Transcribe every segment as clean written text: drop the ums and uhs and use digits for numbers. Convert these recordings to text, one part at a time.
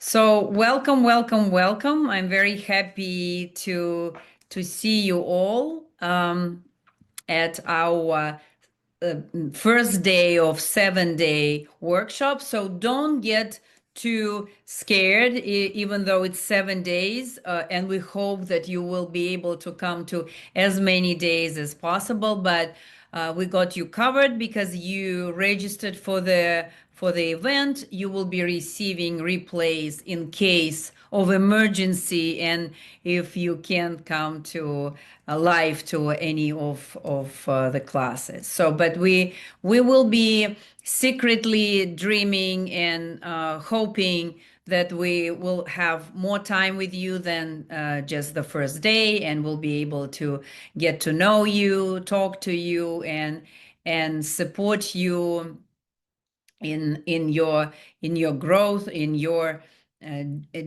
So welcome, welcome, welcome. I'm very happy to see you all at our first day of 7-day workshop. So don't get too scared, even though it's 7 days. And we hope that you will be able to come to as many days as possible. But we got you covered because you registered for the event. You will be receiving replays in case of emergency, and if you can't come to live to any of the classes. So, but we will be secretly dreaming and hoping that we will have more time with you than just the first day, and we'll be able to get to know you, talk to you, and support you in your growth, in your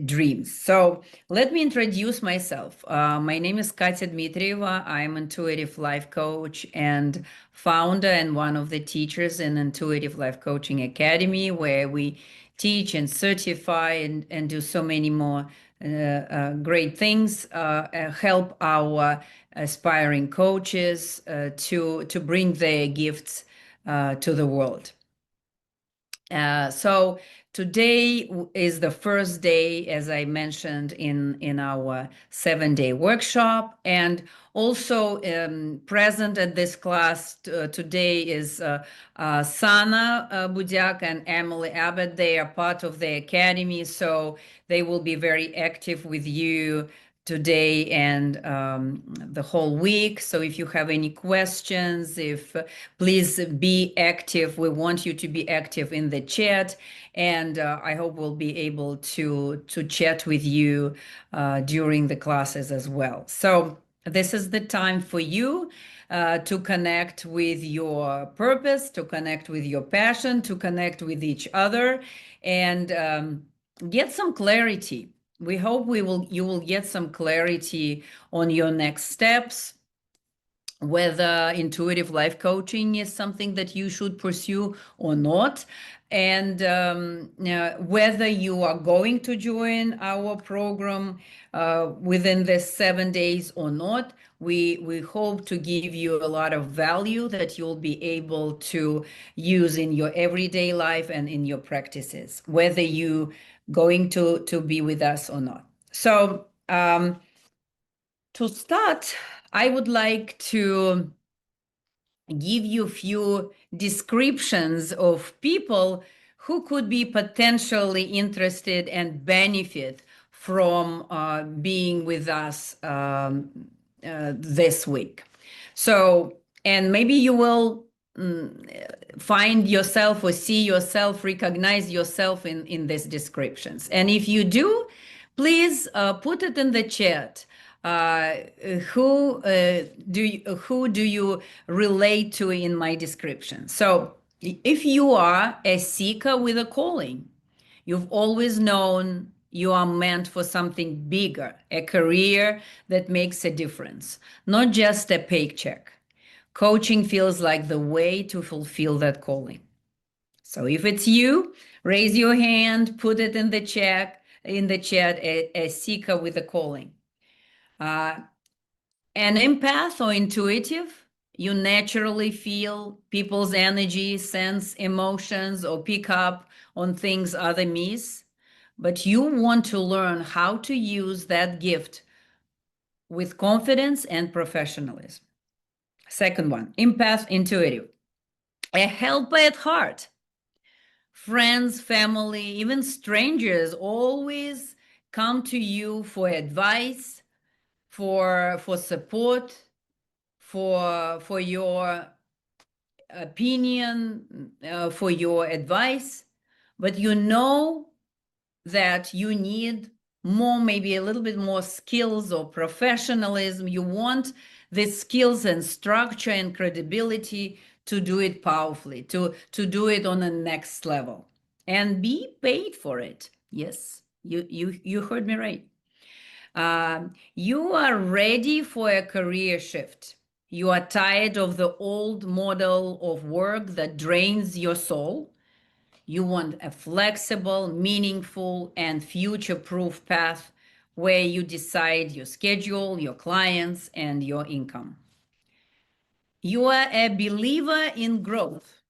dreams. So let me introduce myself. My name is Katya Dmitrieva. I'm intuitive life coach and founder and one of the teachers in Intuitive Life Coaching Academy, where we teach and certify and do so many more great things, help our aspiring coaches to bring their gifts to the world. So today is the first day, as I mentioned, in our 7-day workshop. And also present at this class today is Sana Budyak and Emily Abbott. They are part of the academy, so they will be very active with you today and the whole week. So if you have any questions, please be active. We want you to be active in the chat, and I hope we'll be able to chat with you during the classes as well. So this is the time for you to connect with your purpose, to connect with your passion, to connect with each other, and get some clarity. We hope you will get some clarity on your next steps, whether intuitive life coaching is something that you should pursue or not, and whether you are going to join our program within the 7 days or not. We hope to give you a lot of value that you'll be able to use in your everyday life and in your practices, whether you going to be with us or not. So to start, I would like to give you a few descriptions of people who could be potentially interested and benefit from being with us this week. So, and maybe you will find yourself or see yourself, recognize yourself in these descriptions. And if you do, please put it in the chat. Who do you relate to in my description? So if you are a seeker with a calling, you've always known you are meant for something bigger, a career that makes a difference, not just a paycheck. Coaching feels like the way to fulfill that calling. So if it's you, raise your hand, put it in the chat, a seeker with a calling. An empath or intuitive, you naturally feel people's energy, sense emotions, or pick up on things others miss, but you want to learn how to use that gift with confidence and professionalism. Second one, empath, intuitive, a helper at heart. Friends, family, even strangers always come to you for advice, for support, for your opinion, for your advice, but you know that you need more, maybe a little bit more skills or professionalism. You want the skills and structure and credibility to do it powerfully, to do it on the next level and be paid for it. Yes, you heard me right. You are ready for a career shift. You are tired of the old model of work that drains your soul. You want a flexible, meaningful, and future-proof path where you decide your schedule, your clients, and your income. You are a believer in growth.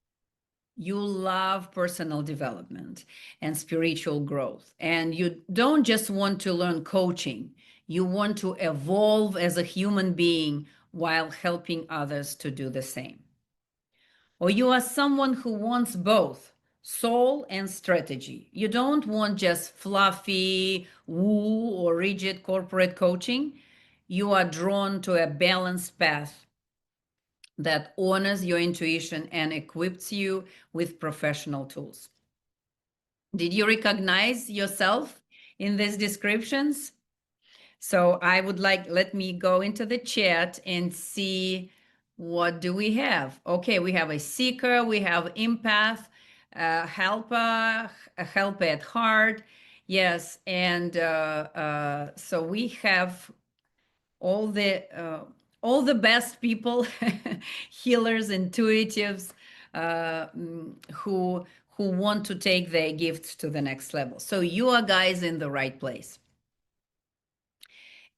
You love personal development and spiritual growth. And you don't just want to learn coaching, you want to evolve as a human being while helping others to do the same. Or you are someone who wants both soul and strategy. You don't want just fluffy, woo, or rigid corporate coaching. You are drawn to a balanced path that honors your intuition and equips you with professional tools. Did you recognize yourself in these descriptions? So I would like, let me go into the chat and see what do we have. Okay, we have a seeker, we have empath, helper, a helper at heart. Yes, and so we have all the best people, healers, intuitives, who want to take their gifts to the next level. So you are guys in the right place.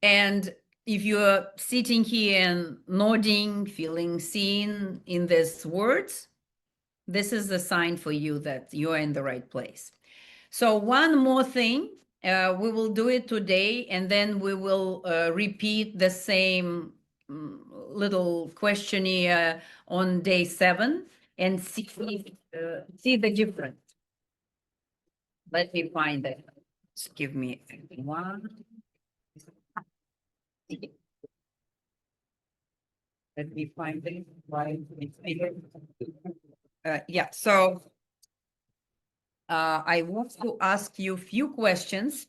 And if you're sitting here and nodding, feeling seen in these words, this is a sign for you that you're in the right place. So one more thing, we will do it today, and then we will repeat the same little questionnaire on day 7 and see the difference. Let me find it. Just give me one. Let me find it. Yeah, so I want to ask you a few questions,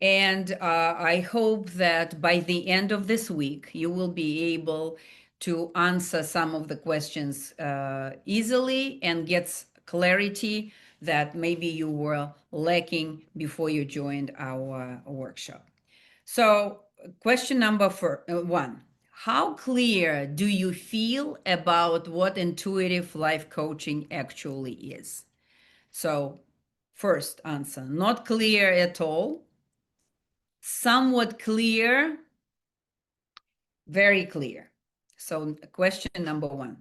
and I hope that by the end of this week, you will be able to answer some of the questions easily and get clarity that maybe you were lacking before you joined our workshop. So question number 1, how clear do you feel about what intuitive life coaching actually is? So first answer, not clear at all, somewhat clear, very clear. So question number 1.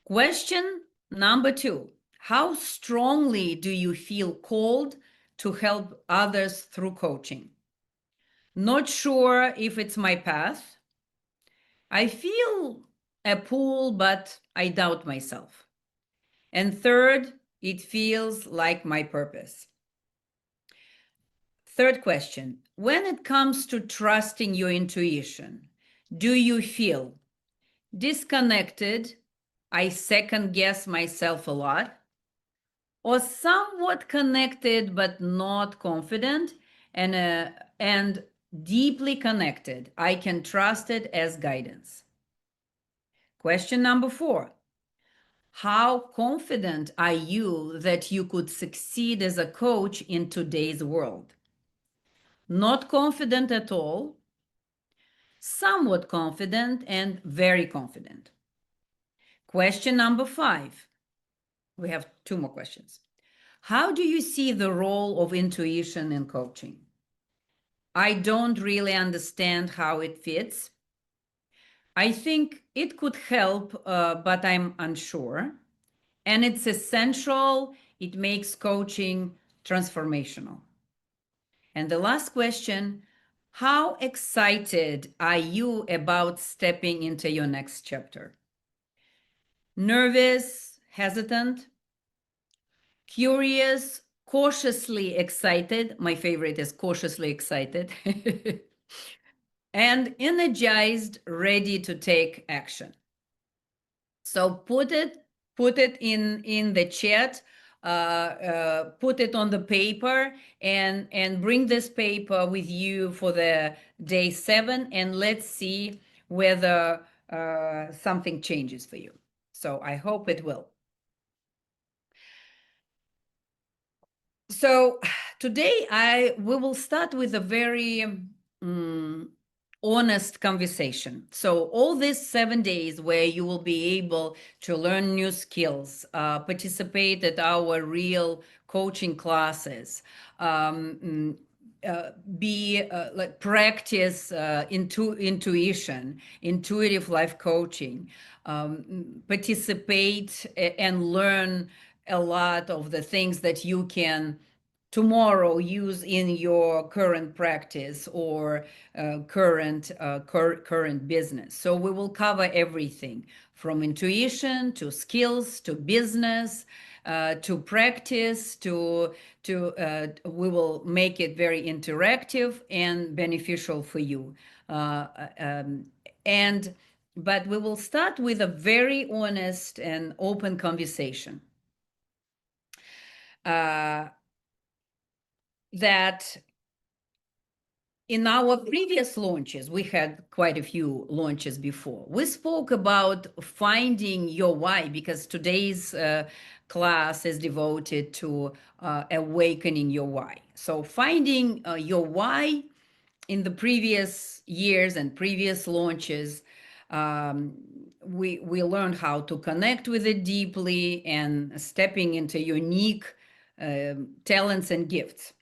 Question number 2, how strongly do you feel called to help others through coaching? Not sure if it's my path. I feel a pull, but I doubt myself. And third, it feels like my purpose. Third question, when it comes to trusting your intuition, do you feel disconnected? I second guess myself a lot, or somewhat connected but not confident, and deeply connected? I can trust it as guidance. Question number 4. How confident are you that you could succeed as a coach in today's world? Not confident at all, somewhat confident, and very confident. Question number 5. We have 2 more questions. How do you see the role of intuition in coaching? I don't really understand how it fits. I think it could help, but I'm unsure. And it's essential. It makes coaching transformational. And the last question, how excited are you about stepping into your next chapter? Nervous, hesitant, curious, cautiously excited. My favorite is cautiously excited. And energized, ready to take action. So put it in the chat, put it on the paper, and bring this paper with you for the day 7, and let's see whether something changes for you. So I hope it will. So today we will start with a very honest conversation. So all these 7 days where you will be able to learn new skills, participate at our real coaching classes, um, mm, be like practice intuition, intuitive life coaching, participate and learn a lot of the things that you can tomorrow use in your current practice or current business. So we will cover everything from intuition to skills to business to practice to we will make it very interactive and beneficial for you. Uh, um, and but we will start with a very honest and open conversation. That in our previous launches, we had quite a few launches before. We spoke about finding your why because today's class is devoted to awakening your why. So, finding your why in the previous years and previous launches, um, we learned how to connect with it deeply and stepping into unique talents and gifts.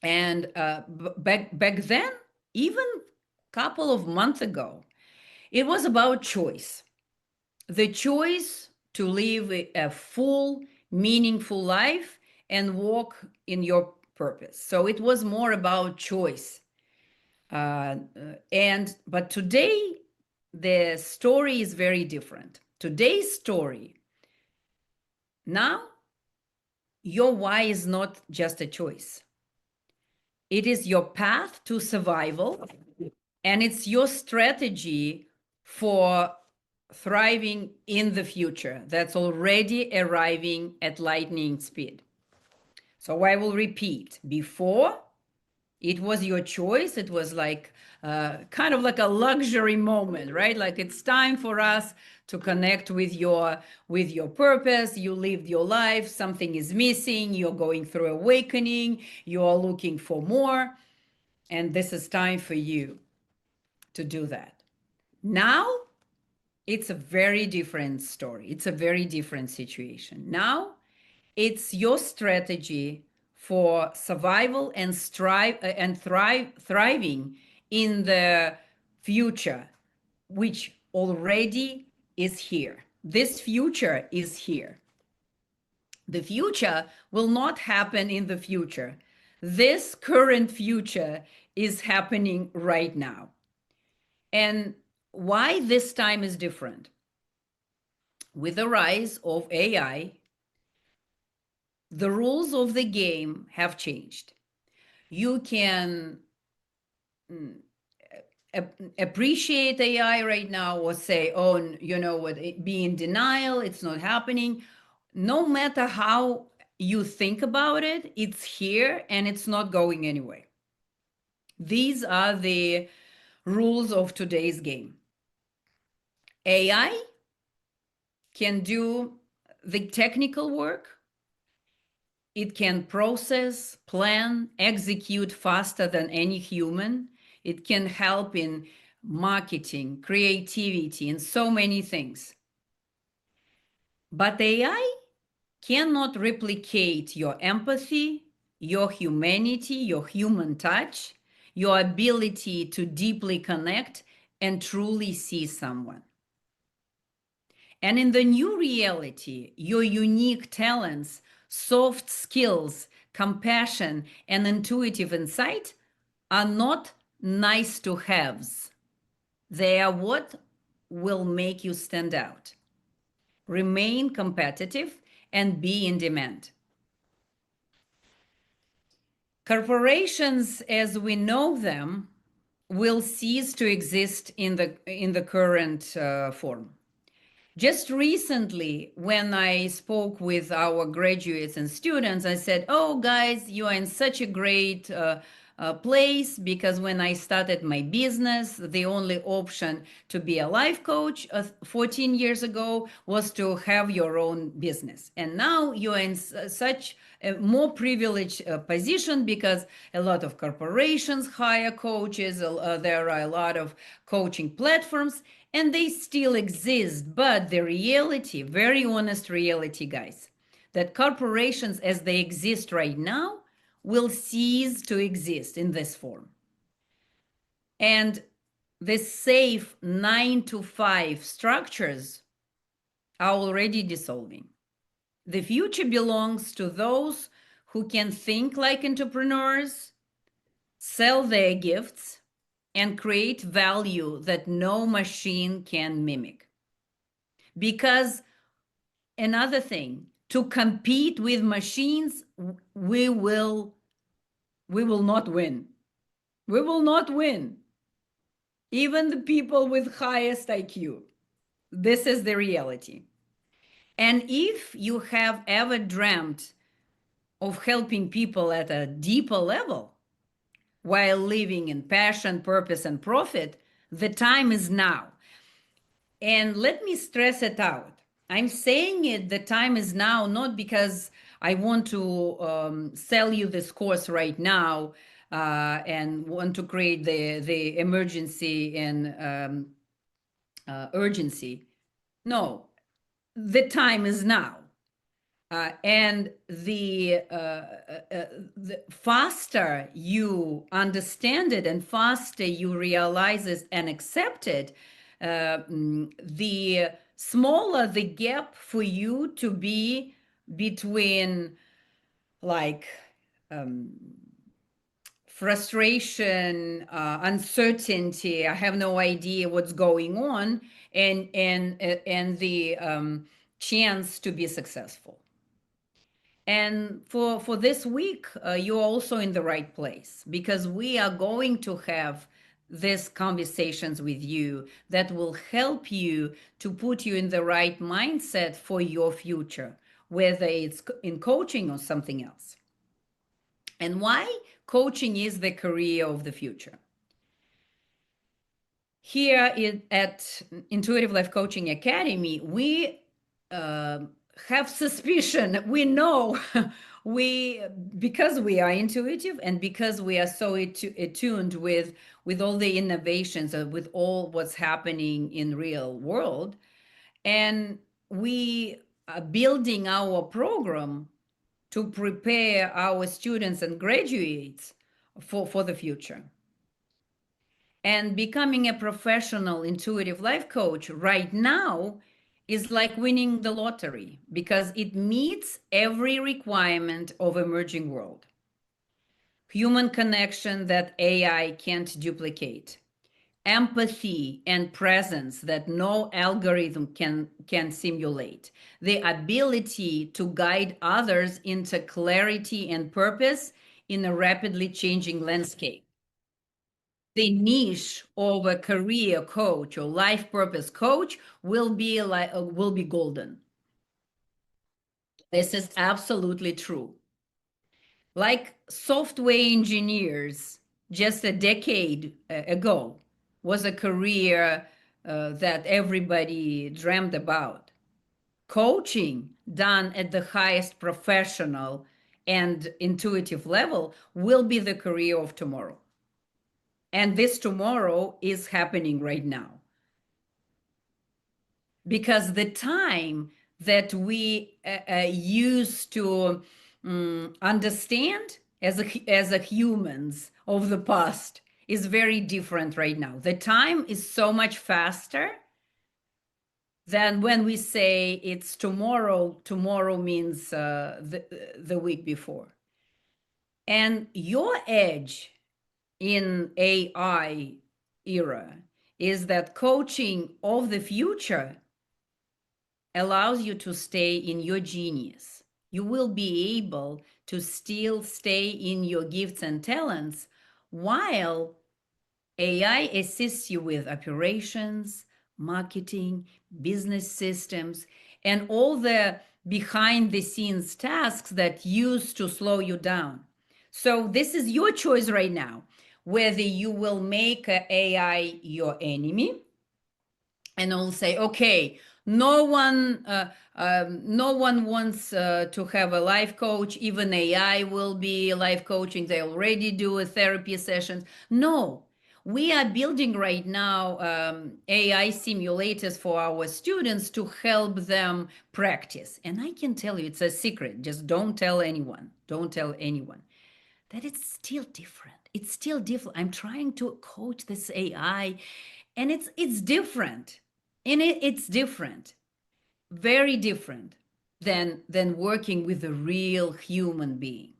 And back then, even a couple of months ago, it was about choice. The choice to live a full, meaningful life and walk in your purpose. So it was more about choice. And but today, the story is very different. Today's story now, your why is not just a choice. It is your path to survival, and it's your strategy for thriving in the future that's already arriving at lightning speed. So I will repeat. Before, it was your choice. It was like kind of like a luxury moment, right? Like it's time for us to connect with your purpose. You lived your life, something is missing, you're going through awakening, you're looking for more, and this is time for you to do that. Now it's a very different story. It's a very different situation. Now it's your strategy for survival and thriving in the future, which already is here. This future is here. The future will not happen in the future. This current future is happening right now. And why this time is different? With the rise of AI, the rules of the game have changed. You can appreciate AI right now or say, oh, you know what, be in denial, it's not happening. No matter how you think about it, it's here and it's not going anywhere. These are the rules of today's game. AI can do the technical work. It can process, plan, execute faster than any human. It can help in marketing, creativity, and so many things. But AI cannot replicate your empathy, your humanity, your human touch, your ability to deeply connect and truly see someone. And in the new reality, your unique talents, soft skills, compassion, and intuitive insight are not nice to haves. They are what will make you stand out, remain competitive, and be in demand. Corporations, as we know them, will cease to exist in the current form. Just recently, when I spoke with our graduates and students, I said, "Oh, guys, you are in such a great place because when I started my business, the only option to be a life coach 14 years ago was to have your own business. And now you are in such a more privileged position because a lot of corporations hire coaches, there are a lot of coaching platforms, and they still exist. But the reality, very honest reality, guys, that corporations as they exist right now will cease to exist in this form. And the safe 9 to 5 structures are already dissolving. The future belongs to those who can think like entrepreneurs, sell their gifts, and create value that no machine can mimic. Because another thing, to compete with machines, we will not win. We will not win. Even the people with highest IQ. This is the reality. And if you have ever dreamt of helping people at a deeper level while living in passion, purpose, and profit, the time is now. And let me stress it out. I'm saying it, the time is now, not because I want to sell you this course right now and want to create the emergency and urgency. No, the time is now. And the faster you understand it and faster you realize it and accept it, the smaller the gap for you to be between like frustration, uncertainty, I have no idea what's going on, and the chance to be successful. And for this week, you're also in the right place because we are going to have these conversations with you that will help you to put you in the right mindset for your future, whether it's in coaching or something else. And why coaching is the career of the future. Here at Intuitive Life Coaching Academy, we have suspicion. We know we because we are intuitive and because we are so attuned with all the innovations, with all what's happening in real world, and we are building our program to prepare our students and graduates for the future. And becoming a professional intuitive life coach right now is like winning the lottery because it meets every requirement of emerging world. Human connection that AI can't duplicate. Empathy and presence that no algorithm can simulate. The ability to guide others into clarity and purpose in a rapidly changing landscape. The niche of a career coach or life purpose coach will be golden. This is absolutely true. Like software engineers just a decade ago was a career that everybody dreamed about. Coaching done at the highest professional and intuitive level will be the career of tomorrow. And this tomorrow is happening right now. Because the time that we used to understand as a humans of the past is very different right now. The time is so much faster than when we say it's tomorrow. Tomorrow means the week before. And your edge in AI era is that coaching of the future allows you to stay in your genius. You will be able to still stay in your gifts and talents while AI assists you with operations, marketing, business systems, and all the behind the scenes tasks that used to slow you down. So this is your choice right now, whether you will make AI your enemy and I'll say, okay, no one wants to have a life coach. Even AI will be life coaching. They already do a therapy sessions. No, we are building right now AI simulators for our students to help them practice. And I can tell you, it's a secret. Just don't tell anyone. Don't tell anyone that it's still different. It's still different. I'm trying to coach this AI, and it's different. And it's different, very different than working with a real human being.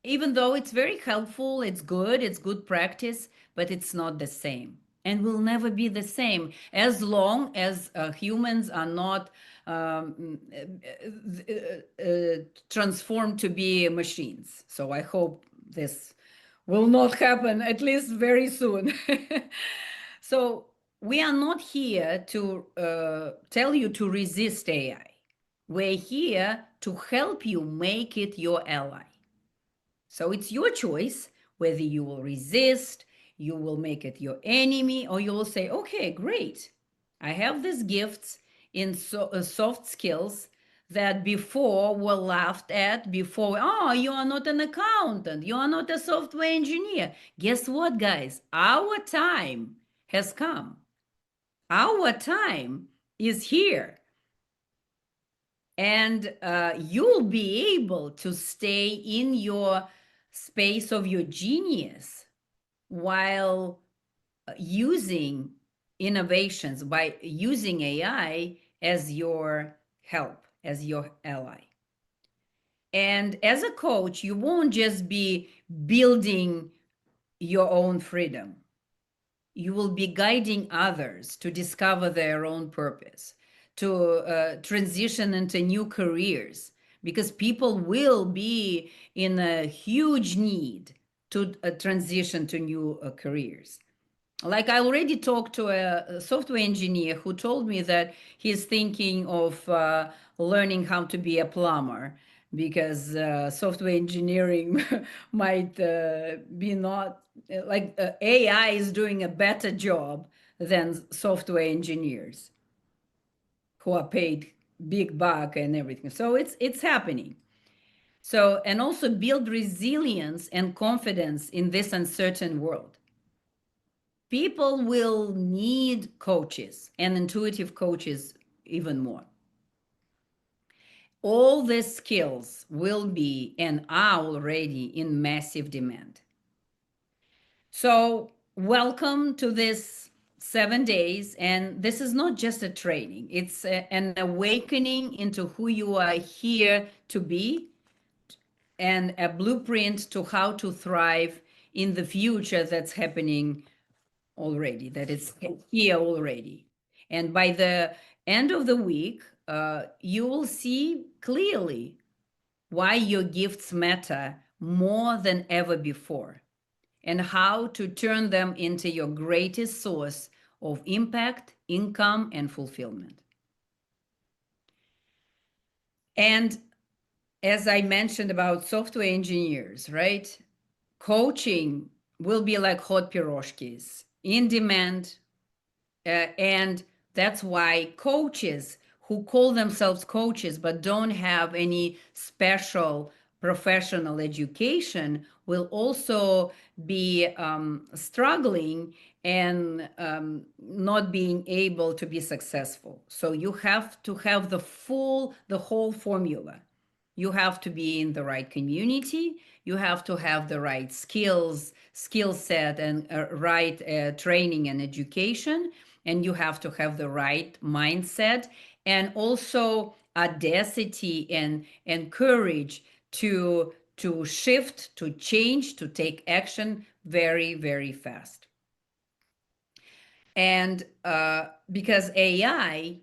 Even though it's very helpful, it's good practice, but it's not the same and will never be the same as long as humans are not transformed to be machines. So I hope this will not happen, at least very soon. So we are not here to tell you to resist AI. We're here to help you make it your ally. So it's your choice whether you will resist, you will make it your enemy, or you will say, okay, great. I have these gifts in soft skills that before were laughed at, before, oh, you are not an accountant, you are not a software engineer. Guess what, guys? Our time has come. Our time is here. And you'll be able to stay in your space of your genius while using innovations, by using AI as your help, as your ally. And as a coach, you won't just be building your own freedom. You will be guiding others to discover their own purpose, to transition into new careers, because people will be in a huge need to transition to new careers. Like I already talked to a software engineer who told me that he's thinking of learning how to be a plumber because software engineering might be not like AI is doing a better job than software engineers who are paid big buck and everything. So it's happening. So, and also build resilience and confidence in this uncertain world. People will need coaches and intuitive coaches even more. All these skills will be and are already in massive demand. So, welcome to this 7 days. And this is not just a training, it's an awakening into who you are here to be and a blueprint to how to thrive in the future that's happening already, that is here already. And by the end of the week, you will see clearly why your gifts matter more than ever before and how to turn them into your greatest source of impact, income, and fulfillment. And as I mentioned about software engineers, right? Coaching will be like hot piroshkis, in demand, and that's why coaches who call themselves coaches but don't have any special professional education will also be struggling and not being able to be successful. So you have to have the whole formula. You have to be in the right community. You have to have the right skill set, and right training and education. And you have to have the right mindset and also audacity and courage to shift, to change, to take action very, very fast. And because AI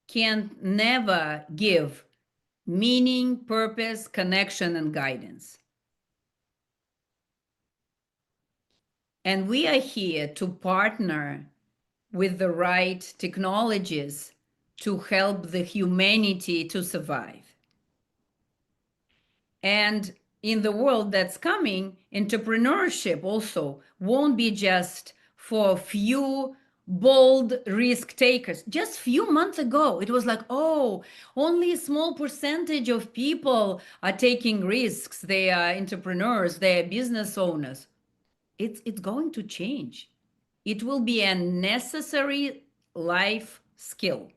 can never give meaning, purpose, connection, and guidance. And we are here to partner with the right technologies to help the humanity to survive. And in the world that's coming, entrepreneurship also won't be just for few bold risk takers. Just few months ago, it was like, oh, only a small percentage of people are taking risks. They are entrepreneurs, they are business owners. It's going to change. It will be a necessary life skill.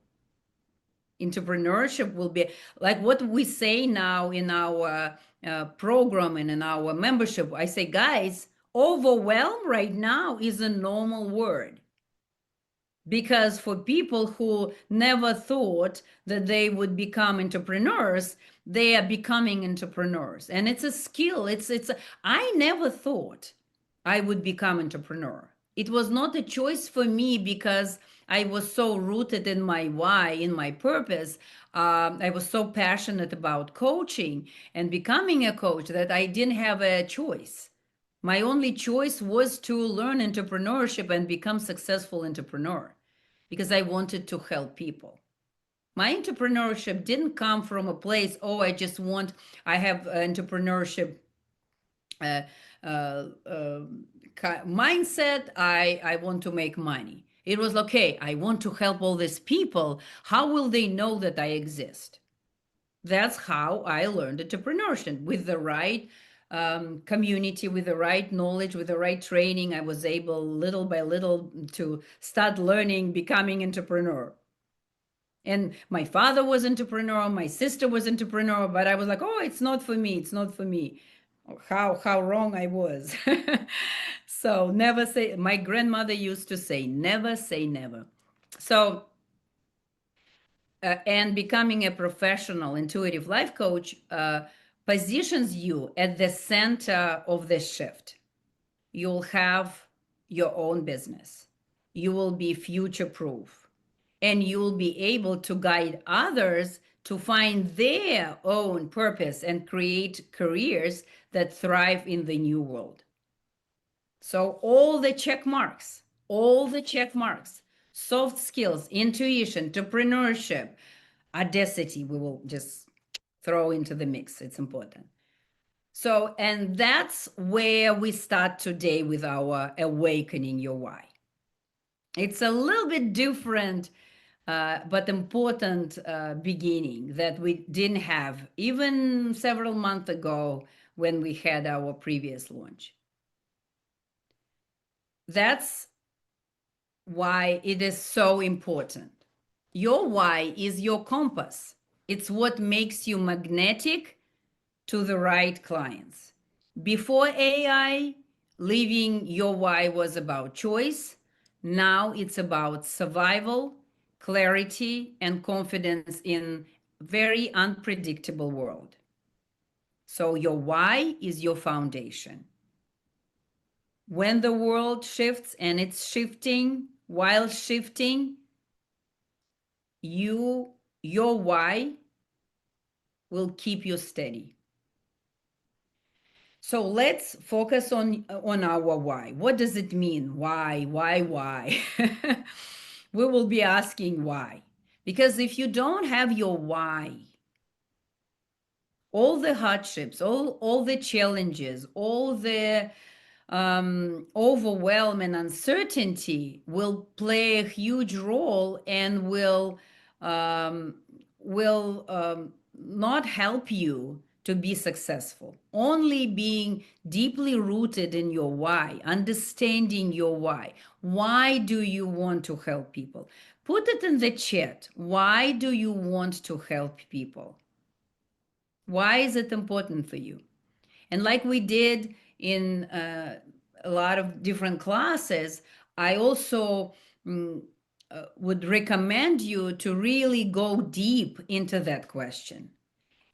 Entrepreneurship will be like what we say now in our program and in our membership. I say, guys, overwhelm right now is a normal word, because for people who never thought that they would become entrepreneurs, they are becoming entrepreneurs, and it's a skill. I never thought I would become entrepreneur. It was not a choice for me because I was so rooted in my why, in my purpose. I was so passionate about coaching and becoming a coach that I didn't have a choice. My only choice was to learn entrepreneurship and become successful entrepreneur because I wanted to help people. My entrepreneurship didn't come from a place, oh, I have entrepreneurship uh, uh, uh, mindset. I want to make money. It was okay, I want to help all these people. How will they know that I exist? That's how I learned entrepreneurship, with the right community, with the right knowledge, with the right training. I was able little by little to start learning, becoming entrepreneur. And my father was entrepreneur, my sister was entrepreneur, but I was like, oh, it's not for me, it's not for me. How wrong I was. So never say, my grandmother used to say, never say never. So and becoming a professional intuitive life coach positions you at the center of the shift. You'll have your own business, you will be future proof, and you'll be able to guide others to find their own purpose and create careers that thrive in the new world. So all the check marks, soft skills, intuition, entrepreneurship, audacity, we will just throw into the mix. It's important. So, and that's where we start today with our Awakening Your Why. It's a little bit different, but important beginning that we didn't have even several months ago when we had our previous launch. That's why it is so important. Your why is your compass. It's what makes you magnetic to the right clients. Before AI, living your why was about choice. Now it's about survival, clarity, and confidence in very unpredictable world. So your why is your foundation. When the world shifts, and it's shifting, while shifting, your why will keep you steady. So let's focus on our why. What does it mean? Why? We will be asking why. Because if you don't have your why, all the hardships, all the challenges, all the overwhelm and uncertainty will play a huge role and um, will not help you to be successful. Only being deeply rooted in your why, understanding your why. Why do you want to help people? Put it in the chat. Why do you want to help people? Why is it important for you? And like we did in a lot of different classes, I also would recommend you to really go deep into that question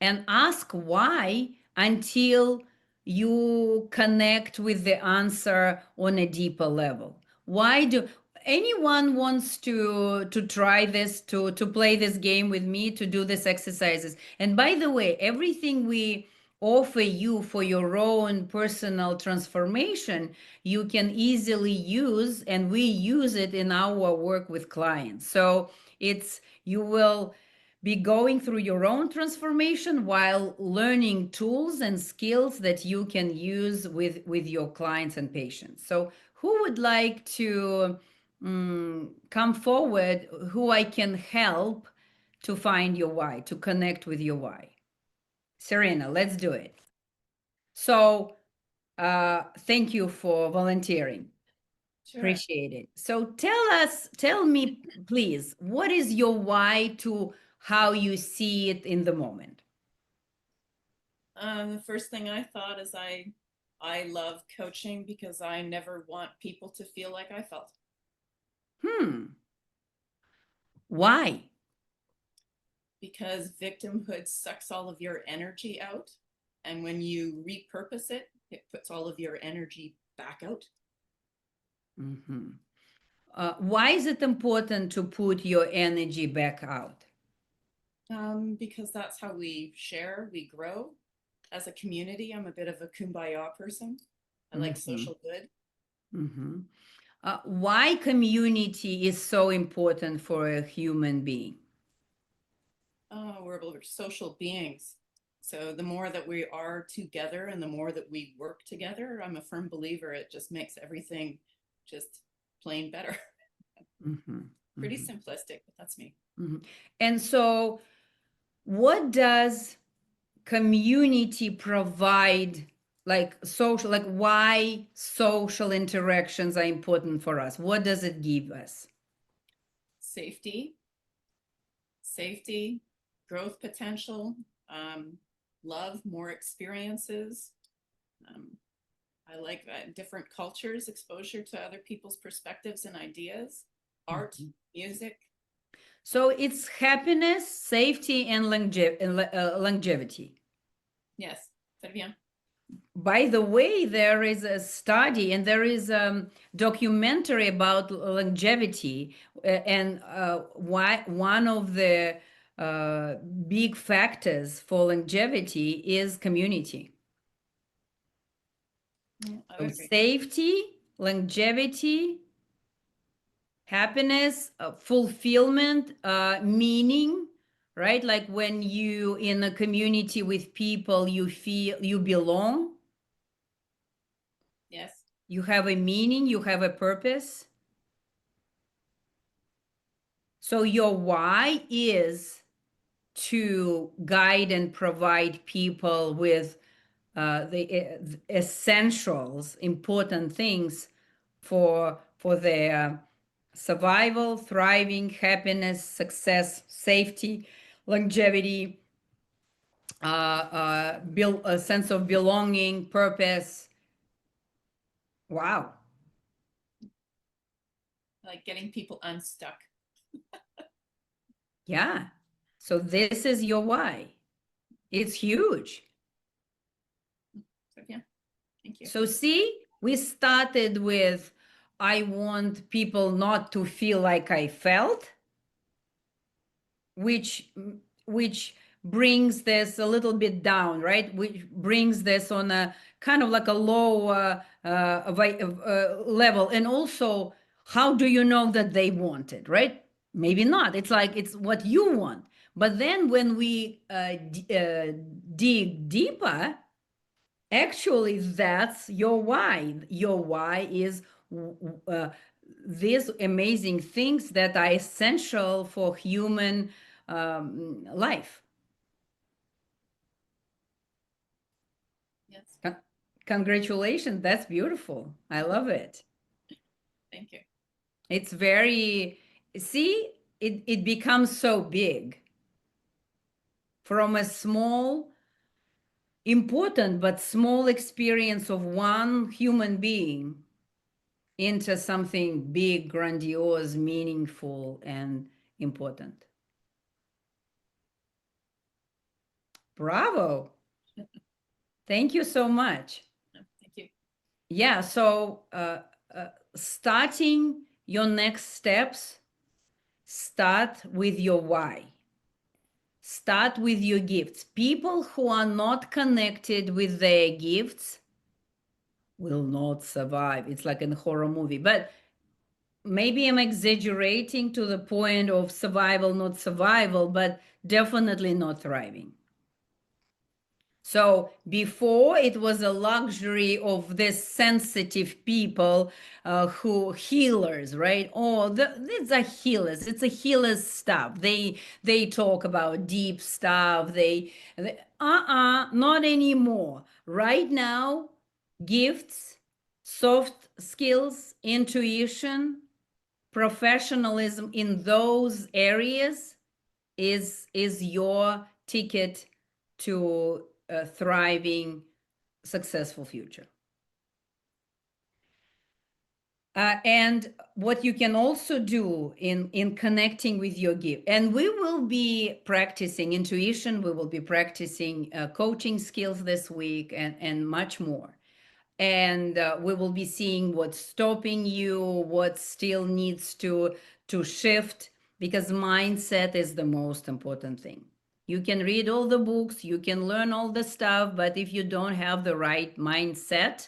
and ask why until you connect with the answer on a deeper level. Why do anyone wants to try this, to play this game with me, to do these exercises? And by the way, everything we offer you for your own personal transformation, you can easily use, and we use it in our work with clients. So it's, you will be going through your own transformation while learning tools and skills that you can use with your clients and patients. So who would like to come forward, who I can help to find your why, to connect with your why? Serena, let's do it. So thank you for volunteering. Sure. Appreciate it. So tell me, please, what is your why to how you see it in the moment? The first thing I thought is I love coaching because I never want people to feel like I felt. Why? Because victimhood sucks all of your energy out. And when you repurpose it, it puts all of your energy back out. Mm-hmm. Why is it important to put your energy back out? Because that's how we share, we grow. As a community, I'm a bit of a kumbaya person. I like Mm-hmm. social good. Mm-hmm. Why community is so important for a human being? We're social beings. So the more that we are together and the more that we work together, I'm a firm believer it just makes everything just plain better. Mm-hmm. Pretty Mm-hmm. simplistic, but that's me. Mm-hmm. And so, what does community provide, like social, like why social interactions are important for us? What does it give us? Safety, safety, growth potential, love, more experiences. Um, I like different cultures, exposure to other people's perspectives and ideas, art, Mhm. music. So it's happiness, safety, and longevity. Yes, très bien. By the way, there is a study and there is a documentary about longevity, and why one of the uh, big factors for longevity is community. I So would agree. safety, longevity, happiness, fulfillment, meaning, right? Like when you in a community with people, you feel you belong, Yes. you have a meaning, you have a purpose. So your why is to guide and provide people with the essentials, important things for their survival, thriving, happiness, success, safety, longevity, build a sense of belonging, purpose. Wow. Like getting people unstuck. Yeah. So this is your why. It's huge. So yeah, thank you. So see, we started with I want people not to feel like I felt, which which brings this a little bit down, right? Which brings this on a kind of like a low level. And also, how do you know that they want it, right? Maybe not. It's like it's what you want. But then when we dig deeper, actually, that's your why. Your why is uh, these amazing things that are essential for human life. Yes, Congratulations, that's beautiful. I love it. thank you. It's very, see, it becomes so big from a small, important, but small experience of one human being into something big, grandiose, meaningful, and important. Bravo. Thank you so much. No, thank you. Yeah, so starting your next steps, start with your why. Start with your gifts. People who are not connected with their gifts will not survive. It's like in a horror movie. But maybe I'm exaggerating to the point of survival, not survival, but definitely not thriving. So before it was a luxury of this sensitive people who healers, right? Oh, these are healers. It's a healers stuff. They talk about deep stuff. Not anymore. Right now, gifts, soft skills, intuition, professionalism in those areas is your ticket to a thriving, successful future. And what you can also do in connecting with your gift, and we will be practicing intuition, we will be practicing coaching skills this week, and much more. And we will be seeing what's stopping you, what still needs to shift, because mindset is the most important thing. You can read all the books, you can learn all the stuff, but if you don't have the right mindset,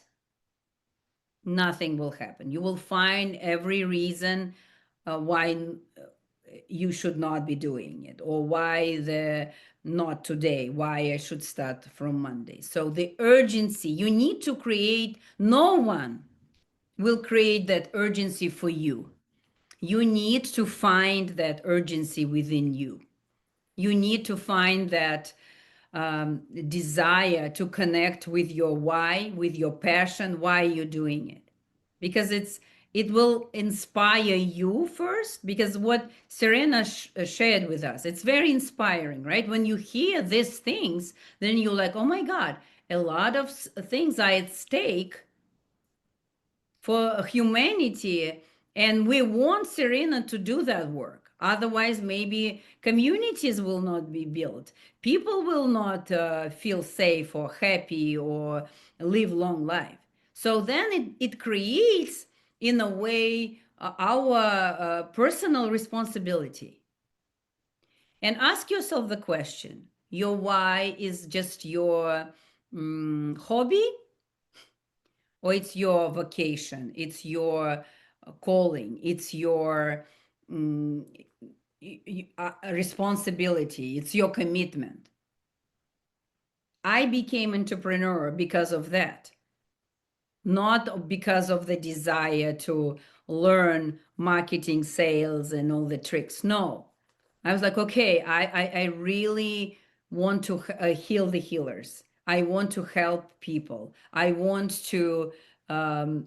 nothing will happen. You will find every reason why you should not be doing it, or why the not today, why I should start from Monday. So the urgency you need to create, no one will create that urgency for you. You need to find that urgency within you. You need to find that desire to connect with your why, with your passion, why you're doing it. Because it will inspire you first, because what Serena shared with us, it's very inspiring, right? When you hear these things, then you're like, oh my God, a lot of things are at stake for humanity, and we want Serena to do that work. Otherwise, maybe communities will not be built. People will not feel safe or happy or live long life. So then it creates, in a way, our personal responsibility. And ask yourself the question, your why is just your hobby, or it's your vocation, it's your calling, it's your responsibility, it's your commitment. I became entrepreneur because of that, not because of the desire to learn marketing, sales, and all the tricks. No, I was like, okay, I really want to heal the healers. I want to help people. I want to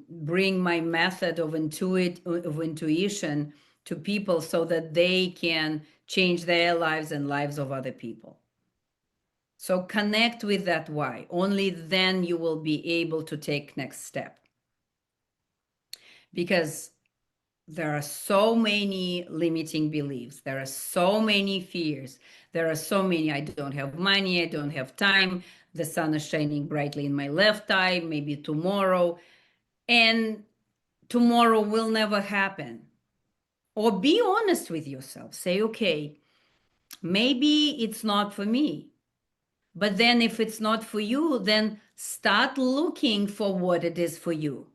bring my method of intuition to people so that they can change their lives and lives of other people. So connect with that why. Only then you will be able to take next step. Because there are so many limiting beliefs. There are so many fears. There are so many, I don't have money, I don't have time, the sun is shining brightly in my left eye, maybe tomorrow. And tomorrow will never happen. Or be honest with yourself. Say, okay, maybe it's not for me. But then if it's not for you, then start looking for what it is for you.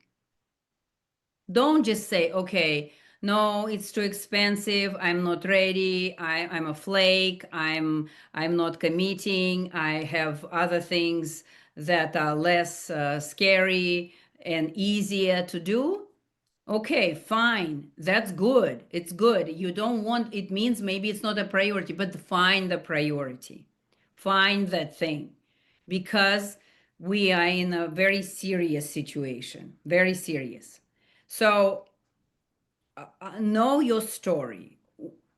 Don't just say, okay, no, it's too expensive, I'm not ready, I'm a flake, I'm not committing, I have other things that are less scary and easier to do. Okay, fine, that's good, it's good. You don't want, it means maybe it's not a priority, but find the priority, find that thing, because we are in a very serious situation, very serious. So know your story,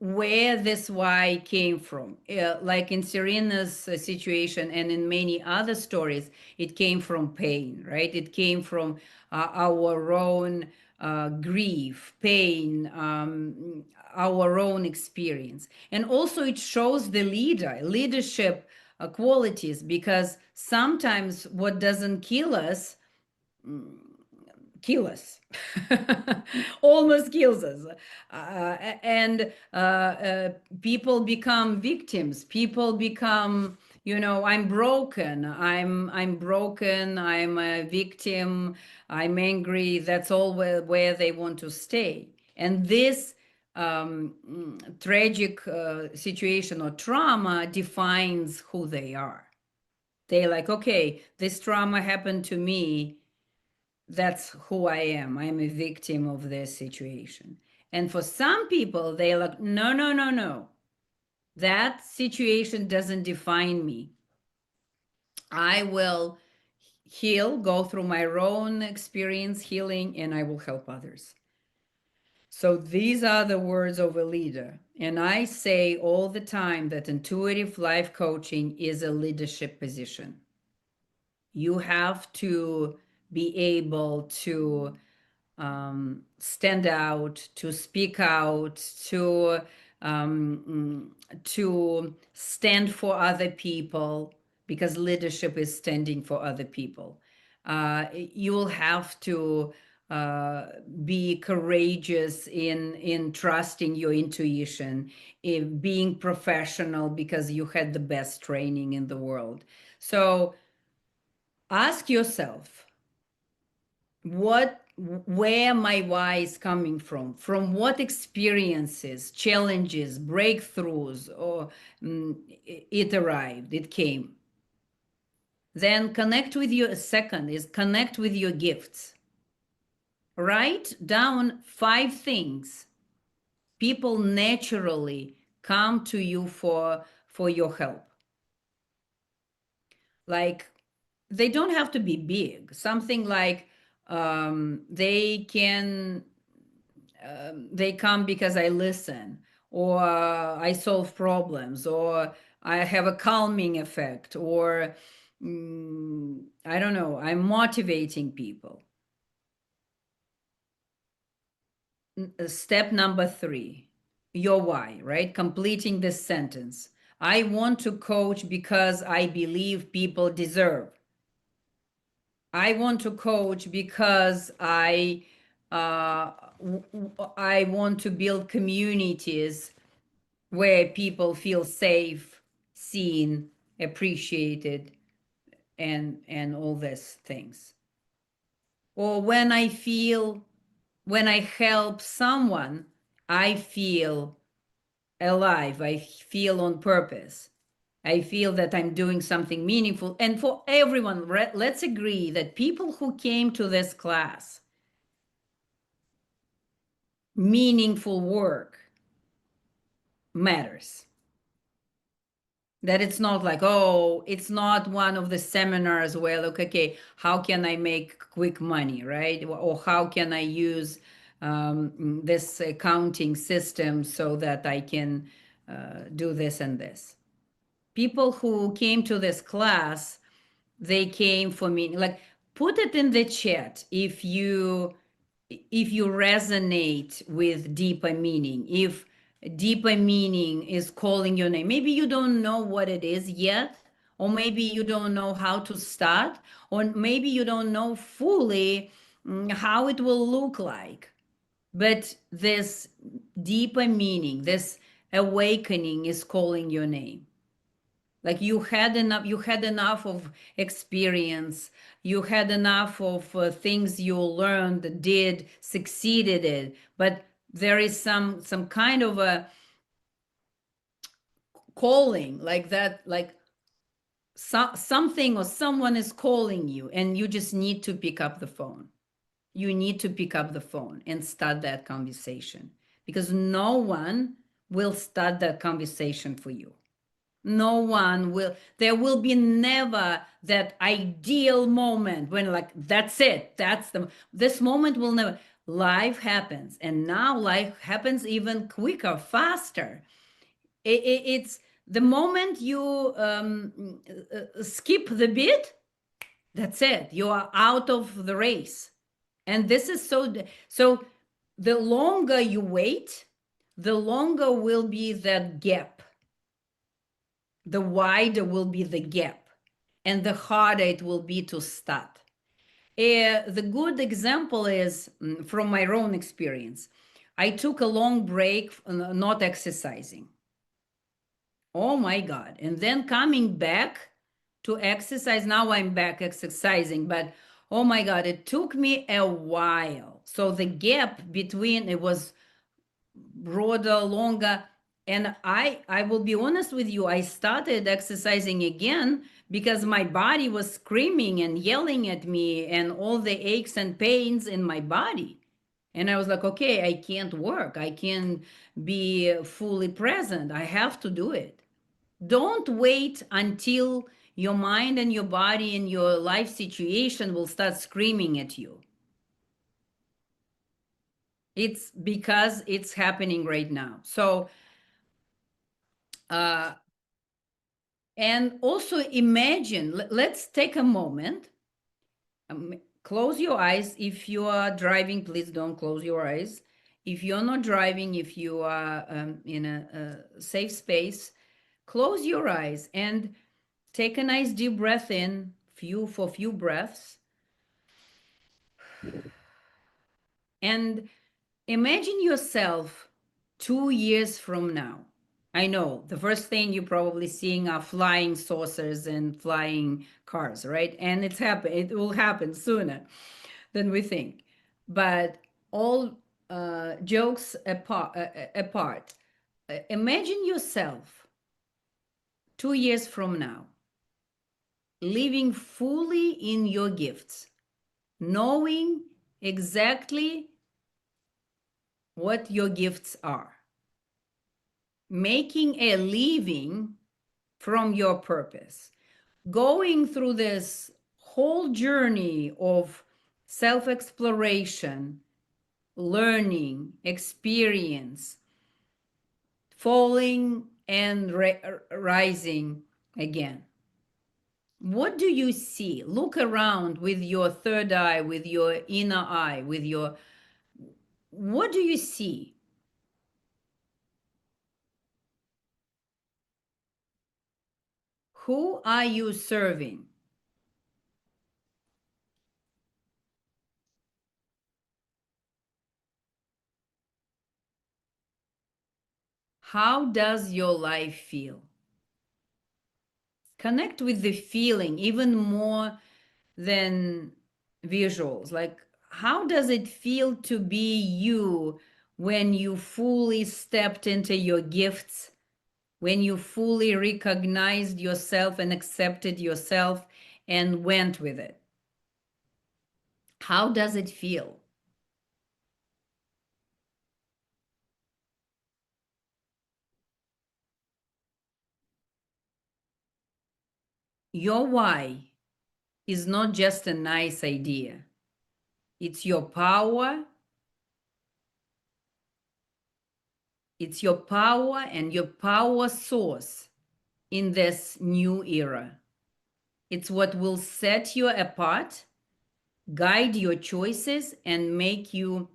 where this why came from. Like in Serena's situation and in many other stories, it came from pain, right? It came from our own grief, pain, our own experience. And also it shows the leadership qualities, because sometimes what doesn't kill us kill us, almost kills us. And people become victims. People become, I'm broken. I'm broken. I'm a victim. I'm angry. That's all where they want to stay. And this tragic situation or trauma defines who they are. They're like, okay, this trauma happened to me. That's who I am. I'm a victim of this situation. And for some people, they're like, no, no, no, no. That situation doesn't define me. I will heal, go through my own experience healing, and I will help others. So these are the words of a leader. And I say all the time that intuitive life coaching is a leadership position. You have to be able to stand out, to speak out, to stand for other people, because leadership is standing for other people. You will have to be courageous in trusting your intuition, in being professional because you had the best training in the world. So ask yourself, where my why is coming from what experiences, challenges, breakthroughs, or it arrived, it came. Then connect with your second is connect with your gifts. Write down 5 things people naturally come to you for your help. Like, they don't have to be big. Something like they come because I listen, or I solve problems, or I have a calming effect, or I don't know, I'm motivating people. Step number 3, your why, right? Completing this sentence. I want to coach because I believe people deserve. I want to coach because I want to build communities where people feel safe, seen, appreciated, and all these things. Or when I help someone, I feel alive. I feel on purpose. I feel that I'm doing something meaningful. And for everyone, let's agree that people who came to this class, meaningful work matters. That it's not like, oh, it's not one of the seminars where, look, okay, how can I make quick money, right? Or how can I use this accounting system so that I can do this and this. People who came to this class, they came for me. Like, put it in the chat if you resonate with deeper meaning, if deeper meaning is calling your name. Maybe you don't know what it is yet, or maybe you don't know how to start, or maybe you don't know fully how it will look like. But this deeper meaning, this awakening is calling your name. Like, you had enough of experience, you had enough of things you learned, did, succeeded in, but there is some kind of a calling, like that, like something or someone is calling you, and you just need to pick up the phone. You need to pick up the phone and start that conversation, because no one will start that conversation for you. No one will. There will be never that ideal moment when, like, that's it, this moment will never. Life happens, and now life happens even quicker, faster. It's the moment you skip the beat, that's it, you are out of the race. And this is so the longer you wait, the longer will be that gap, the wider will be the gap, and the harder it will be to start. The good example is from my own experience. I took a long break, not exercising. Oh my God. And then coming back to exercise, now I'm back exercising, but oh my God, it took me a while. So the gap between it was broader, longer. And I will be honest with you, I started exercising again because my body was screaming and yelling at me and all the aches and pains in my body. And I was like, okay, I can't work. I can't be fully present. I have to do it. Don't wait until your mind and your body and your life situation will start screaming at you. It's because it's happening right now. So, and also imagine, let's take a moment. Close your eyes. If you are driving, please don't close your eyes. If you're not driving, if you are in a safe space, close your eyes and take a nice deep breath in, for few breaths. And imagine yourself 2 years from now. I know the first thing you're probably seeing are flying saucers and flying cars, right? And it will happen sooner than we think. But all jokes apart, imagine yourself 2 years from now living fully in your gifts, knowing exactly what your gifts are, making a living from your purpose, going through this whole journey of self exploration, learning, experience, falling and rising again. What do you see? Look around with your third eye, with your inner eye, with your, what do you see? Who are you serving? How does your life feel? Connect with the feeling even more than visuals. Like, how does it feel to be you when you fully stepped into your gifts, when you fully recognized yourself and accepted yourself and went with it? How does it feel? Your why is not just a nice idea. It's your power. It's your power and your power source in this new era. It's what will set you apart, guide your choices, and make you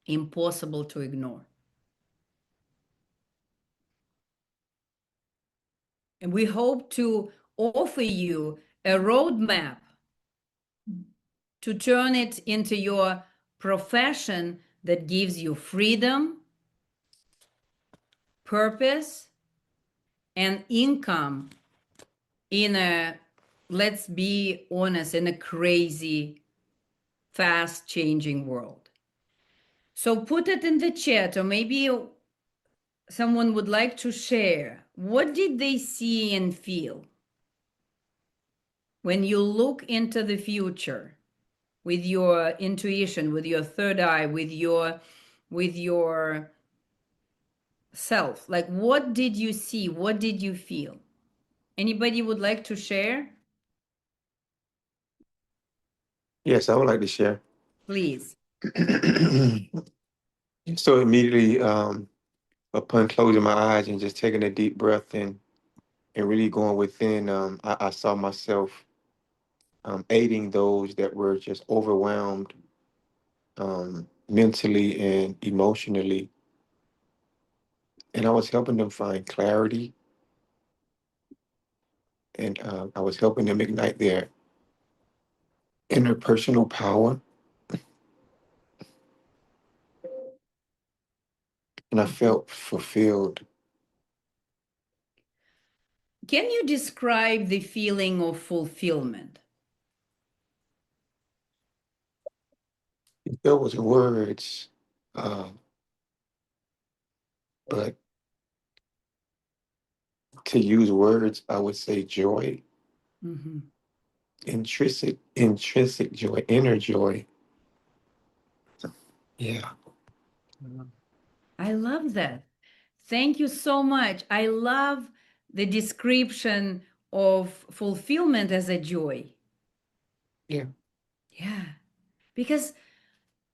impossible to ignore. And we hope to offer you a roadmap to turn it into your profession that gives you freedom, purpose, and income in a, let's be honest, in a crazy, fast changing world. So put it in the chat, or maybe someone would like to share. What did they see and feel when you look into the future with your intuition, with your third eye, with your self? Like, what did you see? What did you feel? Anybody would like to share? Yes, I would like to share. Please. So immediately, upon closing my eyes and just taking a deep breath in and really going within, I saw myself aiding those that were just overwhelmed mentally and emotionally. And I was helping them find clarity, and I was helping them ignite their interpersonal power, and I felt fulfilled. Can you describe the feeling of fulfillment? If there was words, uh, but to use words, I would say joy, Mm-hmm. intrinsic joy, inner joy. Yeah. I love that. Thank you so much. I love the description of fulfillment as a joy. Yeah. Yeah. Because,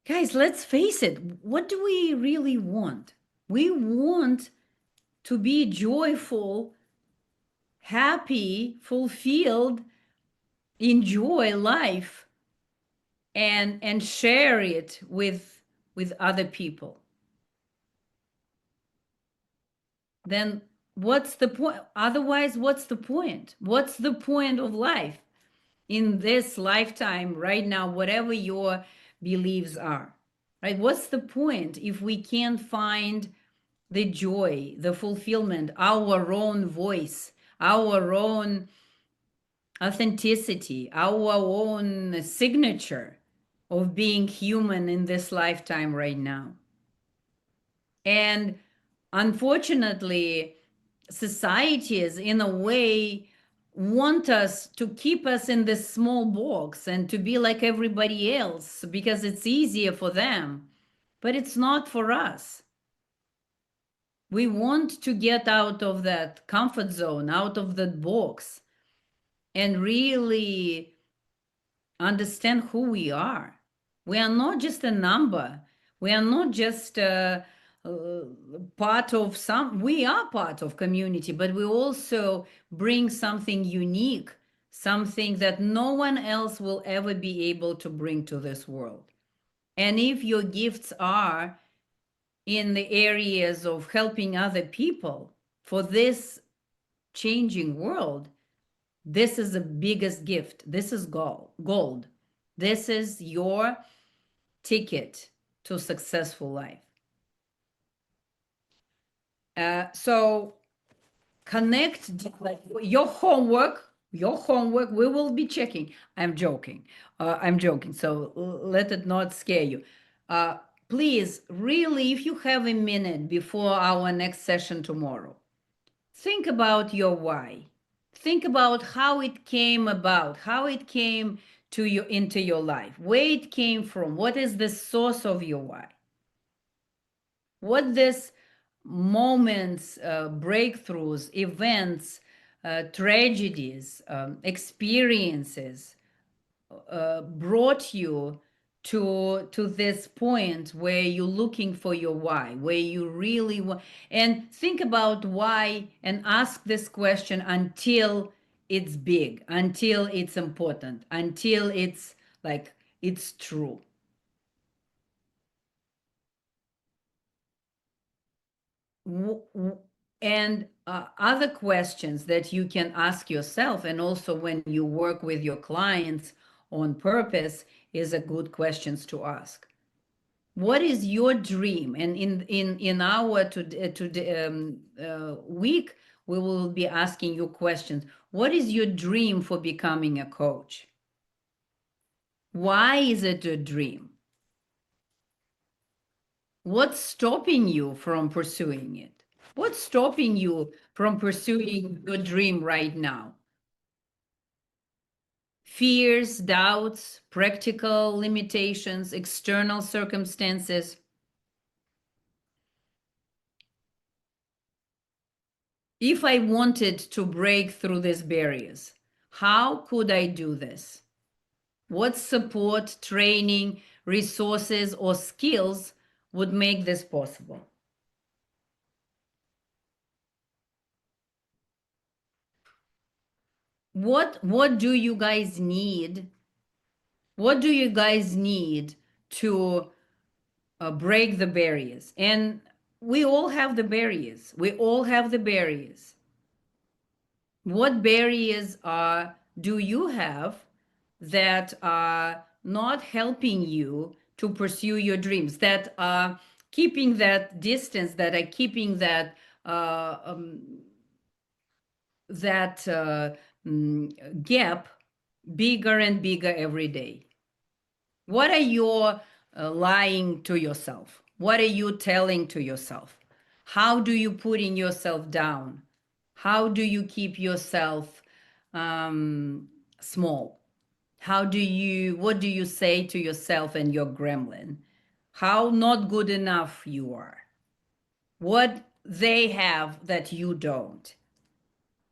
guys, let's face it, what do we really want? We want to be joyful, happy, fulfilled, enjoy life and share it with other people. Then what's the point? Otherwise, what's the point? What's the point of life in this lifetime right now, whatever your beliefs are, right? What's the point if we can't find the joy, the fulfillment, our own voice, our own authenticity, our own signature of being human in this lifetime right now? And unfortunately, societies, in a way, want us to keep us in this small box and to be like everybody else because it's easier for them. But it's not for us. We want to get out of that comfort zone, out of that box, and really understand who we are. We are not just a number. We are not just uh, part of some, we are part of community, but we also bring something unique, something that no one else will ever be able to bring to this world. And if your gifts are in the areas of helping other people for this changing world, this is the biggest gift. This is gold. This is your ticket to successful life. So connect, like your homework. Your homework. We will be checking. I'm joking. I'm joking. So let it not scare you. Uh, Please, really, if you have a minute before our next session tomorrow, think about your why. Think about how it came about, how it came to you into your life, where it came from, what is the source of your why, what this moments, breakthroughs, events, tragedies, experiences brought you to this point where you're looking for your why, where you really want, and think about why and ask this question until it's big, until it's important, until it's like it's true. And other questions that you can ask yourself, and also when you work with your clients on purpose, is a good questions to ask. What is your dream? And in our week, we will be asking you questions. What is your dream for becoming a coach? Why is it a dream? What's stopping you from pursuing it? What's stopping you from pursuing your dream right now? Fears, doubts, practical limitations, external circumstances. If I wanted to break through these barriers, how could I do this? What support, training, resources, or skills would make this possible? What do you guys need? What do you guys need to break the barriers? And we all have the barriers. We all have the barriers. What barriers do you have that are not helping you to pursue your dreams, that are keeping that distance, that are keeping that uh, um, that gap bigger and bigger every day. What are you lying to yourself? What are you telling to yourself? How do you putting yourself down? How do you keep yourself small? What do you say to yourself and your gremlin? How not good enough you are? What they have that you don't?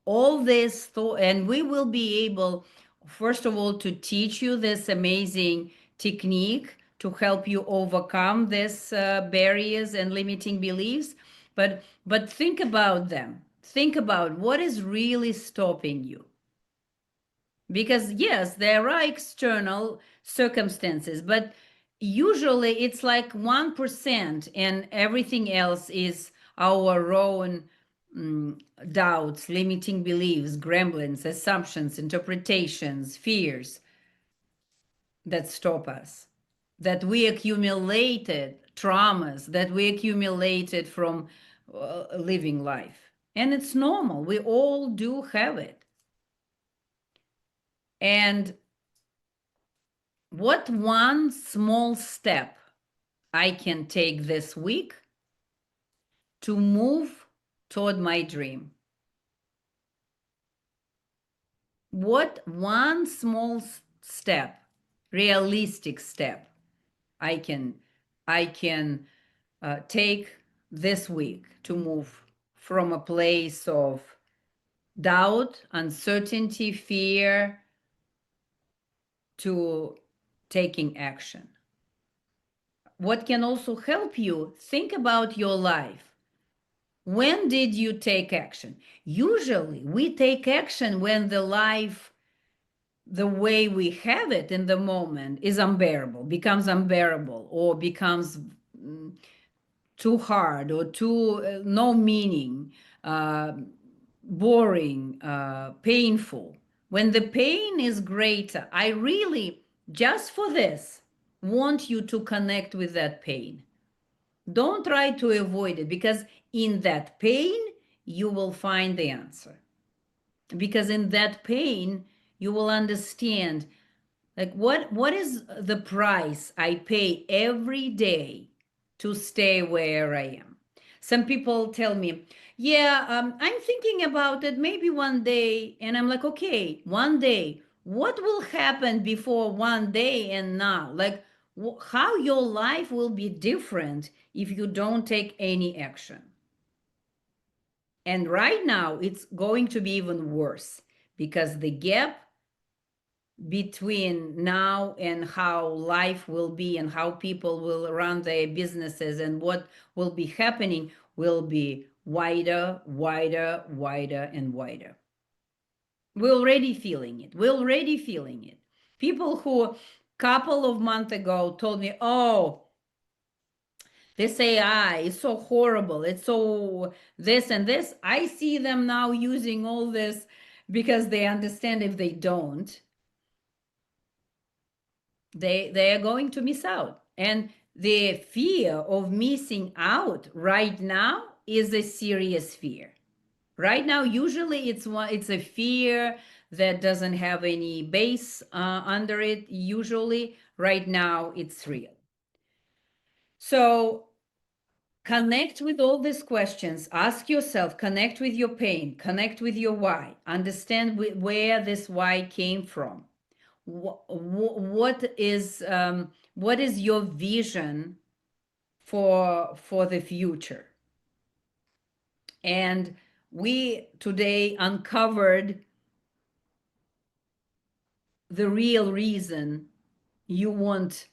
All this thought, and we will be able, first of all, to teach you this amazing technique to help you overcome these barriers and limiting beliefs. But think about them. Think about what is really stopping you. Because yes, there are external circumstances, but usually it's like 1%, and everything else is our own doubts, limiting beliefs, gremlins, assumptions, interpretations, fears that stop us, that we accumulated, traumas that we accumulated from living life. And it's normal. We all do have it. And what one small step I can take this week to move toward my dream? What one small step, realistic step, I can take this week to move from a place of doubt, uncertainty, fear to taking action? What can also help you think about your life? When did you take action? Usually we take action when the life, the way we have it in the moment, is unbearable, becomes unbearable, or becomes too hard, or too no meaning, uh, boring, painful. When the pain is greater, I really, just for this, want you to connect with that pain. Don't try to avoid it, because in that pain, you will find the answer. Because in that pain, you will understand, like, what is the price I pay every day to stay where I am. Some people tell me, yeah, I'm thinking about it maybe one day. And I'm like, okay, one day, what will happen before one day and now? Like, how your life will be different if you don't take any action. And right now, it's going to be even worse, because the gap between now and how life will be and how people will run their businesses and what will be happening will be wider, wider, wider, and wider. We're already feeling it. We're already feeling it. People who couple of months ago told me, oh, this AI is so horrible, it's so this and this. I see them now using all this because they understand if they don't, they are going to miss out. And the fear of missing out right now is a serious fear. Right now, usually it's a fear that doesn't have any base under it. Usually, right now, it's real. So connect with all these questions. Ask yourself, connect with your pain, connect with your why, understand where this why came from. What is your vision for the future? And we today uncovered the real reason you want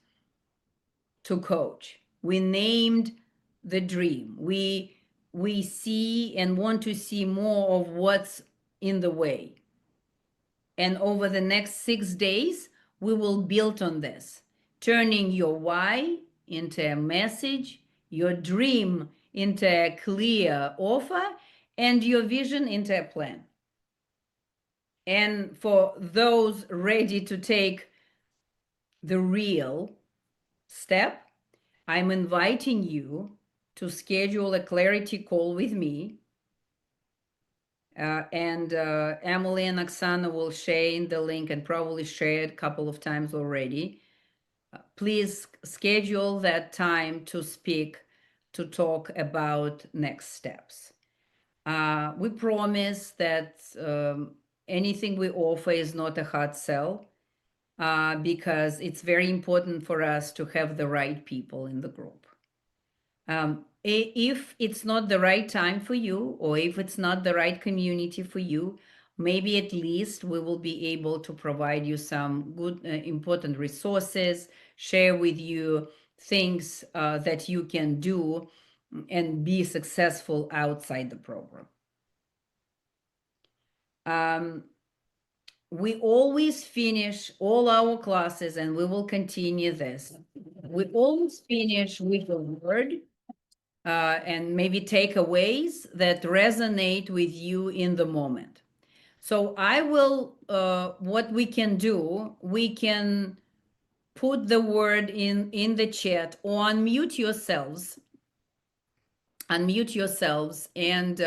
to coach. We named the dream. We see and want to see more of what's in the way. And over the next 6 days, we will build on this, turning your why into a message, your dream into a clear offer, and your vision into a plan. And for those ready to take the real step, I'm inviting you to schedule a clarity call with me. And Emily and Oksana will share in the link and probably share it a couple of times already. Please schedule that time to speak, to talk about next steps. We promise that anything we offer is not a hard sell, because it's very important for us to have the right people in the group. If it's not the right time for you, or if it's not the right community for you, maybe at least we will be able to provide you some good, important resources, share with you things that you can do and be successful outside the program. We always finish all our classes, and we will continue this. We always finish with a word and maybe takeaways that resonate with you in the moment. So I will, what we can do, we can put the word in the chat, or unmute yourselves. Unmute yourselves, and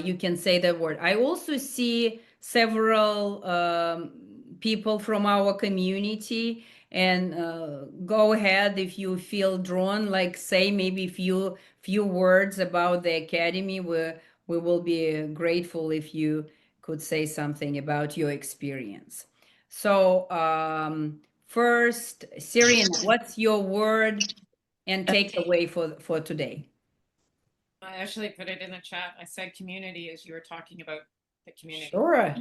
you can say that word. I also see several people from our community, and go ahead if you feel drawn, like say maybe few words about the academy. We will be grateful if you could say something about your experience. So first, Serena, what's your word and takeaway for today? I actually put it in the chat. I said community as you were talking about the community. Sure.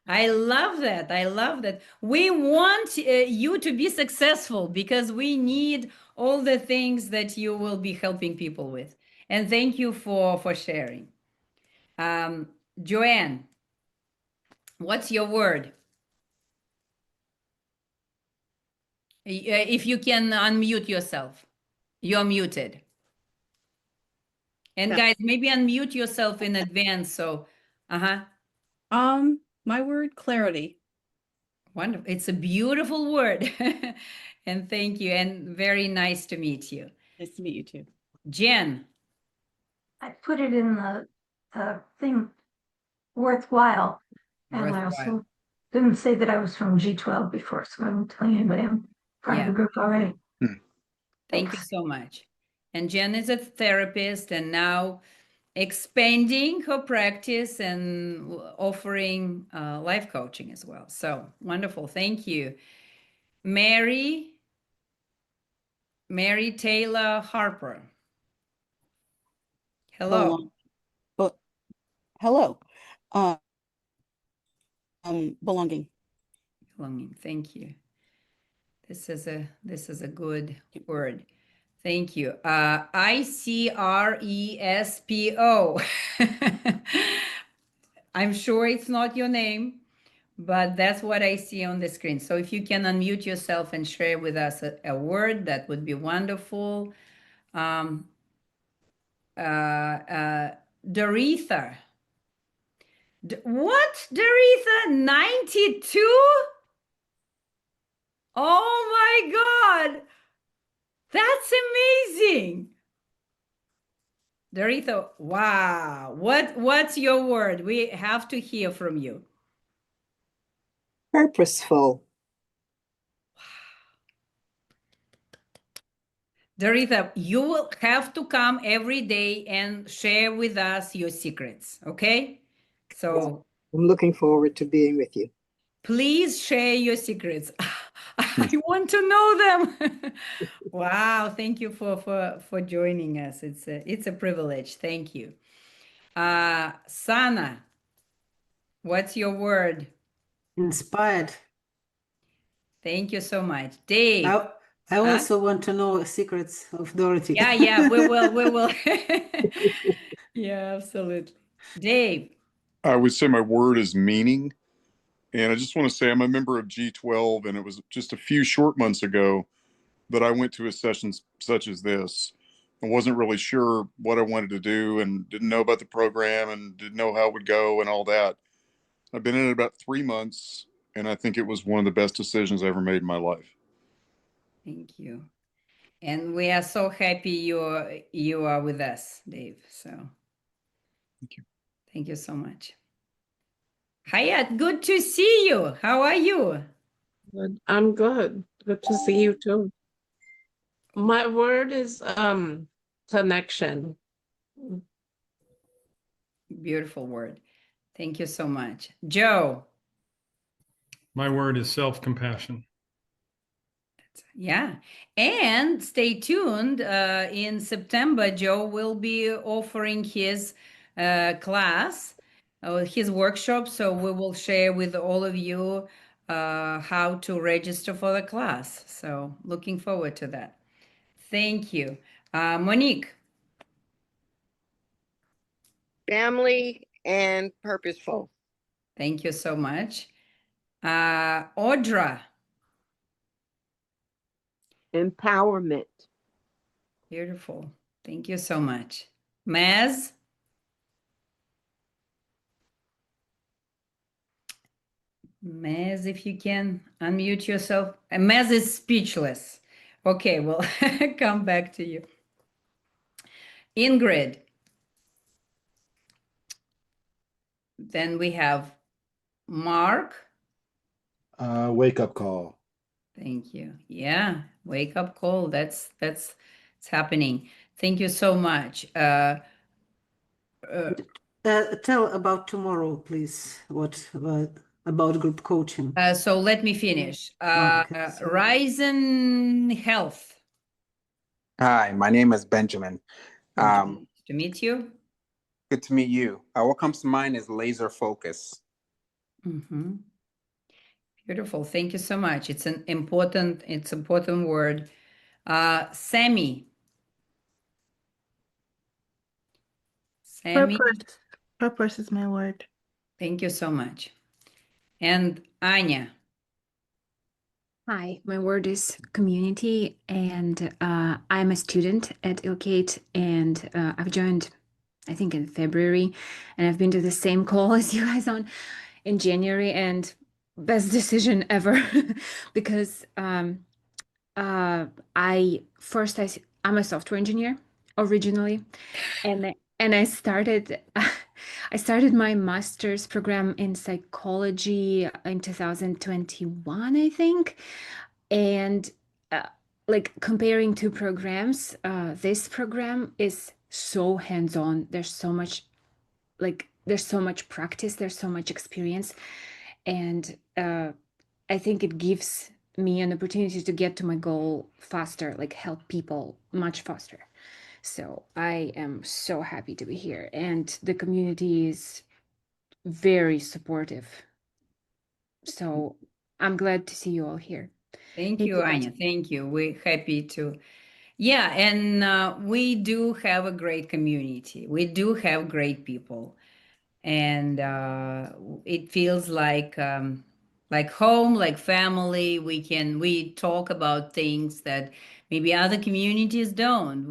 I love that. I love that. We want you to be successful, because we need all the things that you will be helping people with. And thank you for sharing. Joanne, what's your word? If you can unmute yourself. You're muted. And guys, maybe unmute yourself in advance. So, My word, clarity. Wonderful. It's a beautiful word. And thank you. And very nice to meet you. Nice to meet you too. Jen. I put it in the thing, worthwhile. And I Worthwhile. also didn't say that I was from G12 before, so I'm telling anybody I'm part of the group already. Thank you so much. And Jen is a therapist, and now expanding her practice and offering life coaching as well. So wonderful. Thank you. Mary Taylor Harper. Hello. Hello. Belonging. Belonging. Thank you. This is a good word. Thank you. ICRESPO. I'm sure it's not your name, but that's what I see on the screen. So if you can unmute yourself and share with us a word, that would be wonderful. Doretha. What? Doretha? 92? Oh my God. That's amazing. Doretha, wow. What's your word? We have to hear from you. Purposeful. Doretha, you will have to come every day and share with us your secrets, okay? So I'm looking forward to being with you. please share your secrets. I want to know them. Wow, thank you for joining us. It's a privilege. Thank you. Sana, what's your word? Inspired. Thank you so much. Dave. I also want to know secrets of Dorothy. Yeah, we will. Yeah, absolutely. Dave. I would say my word is meaning. And I just want to say I'm a member of G12, and it was just a few short months ago that I went to a session such as this. I wasn't really sure what I wanted to do and didn't know about the program and didn't know how it would go and all that. I've been in it about 3 months, and I think it was one of the best decisions I ever made in my life. Thank you. And we are so happy you are with us, Dave. So Thank you. thank you so much. Hayat, good to see you. How are you? Good. I'm good. Good to see you too. My word is connection. Beautiful word. Thank you so much. Joe. My word is self-compassion. Yeah. And stay tuned. In September, Joe will be offering his class, his workshop. So we will share with all of you how to register for the class. So looking forward to that. Thank you. Monique. Family and purposeful. Thank you so much. Audra. Empowerment. Beautiful. Thank you so much. Maz. Maz, if you can unmute yourself. Maz is speechless. Okay, we'll come back to you. Ingrid. Then we have Mark. Wake up call. Thank you. Yeah, wake up call. That's it's happening. Thank you so much. Tell about tomorrow, please. What about group coaching? So let me finish. Okay, sorry. Ryzen Health. Hi, my name is Benjamin. Nice to meet you. Good to meet you. What comes to mind is laser focus. Mm-hmm. Beautiful. Thank you so much. It's an important word. Sammy. Sammy. Purpose. Purpose is my word. Thank you so much. And Anya. Hi, my word is community, and I'm a student at Ilkate, and I've joined, I think, in February, and I've been to the same call as you guys on in January, and best decision ever because I'm a software engineer originally, and I started I started my master's program in psychology in 2021, I think. And like comparing two programs, this program is so hands-on. There's so much practice, there's so much experience, and I think it gives me an opportunity to get to my goal faster, like help people much faster. So I am so happy to be here, and the community is very supportive. So I'm glad to see you all here. Thank you, Anya. Thank you. We're happy to. Yeah, and we do have a great community. We do have great people, and it feels like home, like family. We talk about things that maybe other communities don't.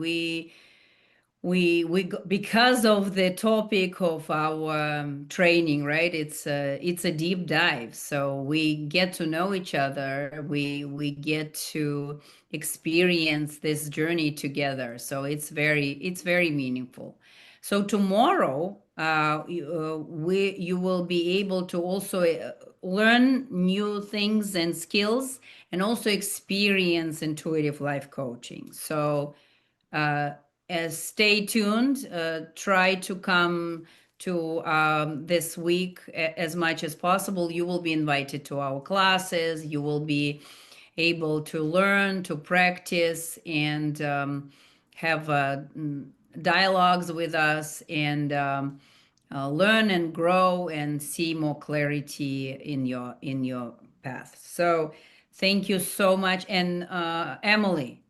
Because of the topic of our training, right? It's a deep dive, so we get to know each other. We get to experience this journey together. So it's very meaningful. So tomorrow, you will be able to also learn new things and skills, and also experience intuitive life coaching. So stay tuned. Try to come to this week as much as possible. You will be invited to our classes. You will be able to learn, to practice, and have dialogues with us, and learn and grow and see more clarity in your path. So thank you so much. And Emily.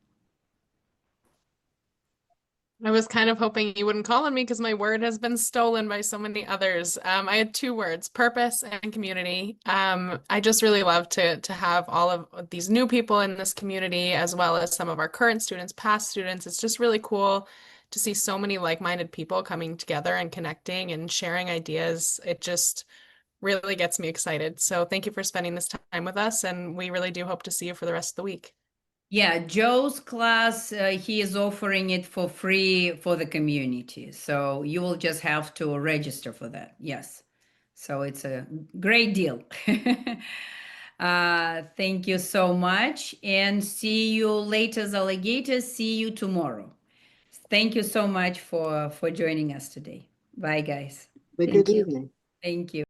I was kind of hoping you wouldn't call on me because my word has been stolen by so many others. I had two words, purpose and community. I just really love to have all of these new people in this community, as well as some of our current students, past students. It's just really cool to see so many like-minded people coming together and connecting and sharing ideas. really gets me excited. So thank you for spending this time with us, and we really do hope to see you for the rest of the week. Yeah, Joe's class, he is offering it for free for the community. So you will just have to register for that. Yes. So it's a great deal. Thank you so much. And see you later, alligators. See you tomorrow. Thank you so much for joining us today. Bye, guys. Have a Thank good you. evening. Thank you.